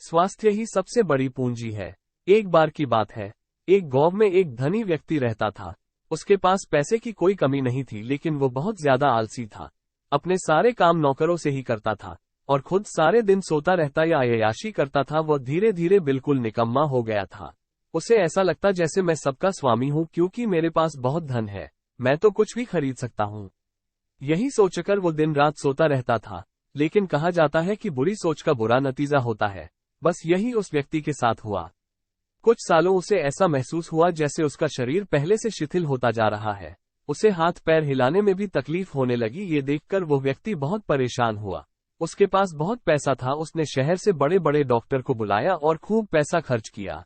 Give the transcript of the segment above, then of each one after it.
स्वास्थ्य ही सबसे बड़ी पूंजी है। एक बार की बात है, एक गांव में एक धनी व्यक्ति रहता था। उसके पास पैसे की कोई कमी नहीं थी, लेकिन वो बहुत ज्यादा आलसी था। अपने सारे काम नौकरों से ही करता था और खुद सारे दिन सोता रहता या अय्याशी करता था। वह धीरे धीरे बिल्कुल निकम्मा हो गया था। उसे ऐसा लगता जैसे मैं सबका स्वामी हूँ, क्योंकि मेरे पास बहुत धन है, मैं तो कुछ भी खरीद सकता हूँ। यही सोचकर वो दिन रात सोता रहता था। लेकिन कहा जाता है कि बुरी सोच का बुरा नतीजा होता है। बस यही उस व्यक्ति के साथ हुआ। कुछ सालों उसे ऐसा महसूस हुआ जैसे उसका शरीर पहले से शिथिल होता जा रहा है। उसे हाथ पैर हिलाने में भी तकलीफ होने लगी। ये देखकर वो व्यक्ति बहुत परेशान हुआ। उसके पास बहुत पैसा था। उसने शहर से बड़े बड़े डॉक्टर को बुलाया और खूब पैसा खर्च किया,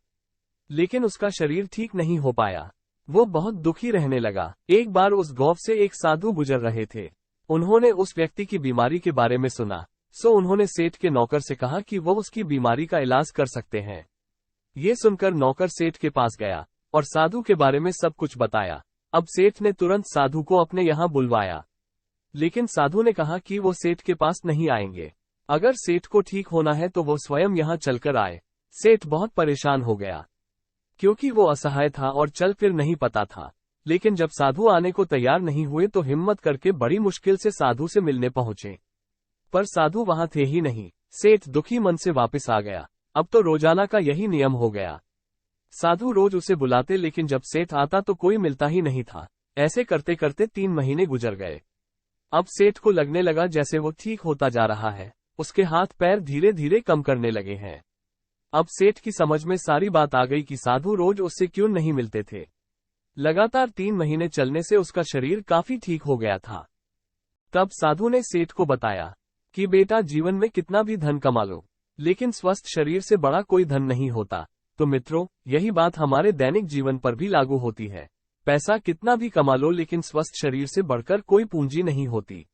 लेकिन उसका शरीर ठीक नहीं हो पाया। वो बहुत दुखी रहने लगा। एक बार उस गांव से एक साधु गुजर रहे थे। उन्होंने उस व्यक्ति की बीमारी के बारे में सुना, सो उन्होंने सेठ के नौकर से कहा कि वो उसकी बीमारी का इलाज कर सकते हैं। ये सुनकर नौकर सेठ के पास गया और साधु के बारे में सब कुछ बताया। अब सेठ ने तुरंत साधु को अपने यहाँ बुलवाया, लेकिन साधु ने कहा कि वो सेठ के पास नहीं आएंगे। अगर सेठ को ठीक होना है तो वो स्वयं यहाँ चलकर आए। सेठ बहुत परेशान हो गया, क्योंकि वो असहाय था और चल फिर नहीं पता था। लेकिन जब साधु आने को तैयार नहीं हुए तो हिम्मत करके बड़ी मुश्किल से साधु से मिलने पहुंचे, पर साधु वहां थे ही नहीं। सेठ दुखी मन से वापस आ गया। अब तो रोजाना का यही नियम हो गया। साधु रोज उसे बुलाते, लेकिन जब सेठ आता तो कोई मिलता ही नहीं था। ऐसे करते करते 3 महीने गुजर गए। अब सेठ को लगने लगा जैसे वो ठीक होता जा रहा है। उसके हाथ पैर धीरे धीरे कम करने लगे हैं। अब सेठ की समझ में सारी बात आ गई कि साधु रोज उससे क्यों नहीं मिलते थे। लगातार 3 महीने चलने से उसका शरीर काफी ठीक हो गया था। तब साधु ने सेठ को बताया कि बेटा, जीवन में कितना भी धन कमा लो, लेकिन स्वस्थ शरीर से बड़ा कोई धन नहीं होता। तो मित्रों, यही बात हमारे दैनिक जीवन पर भी लागू होती है। पैसा कितना भी कमा लो, लेकिन स्वस्थ शरीर से बढ़कर कोई पूंजी नहीं होती।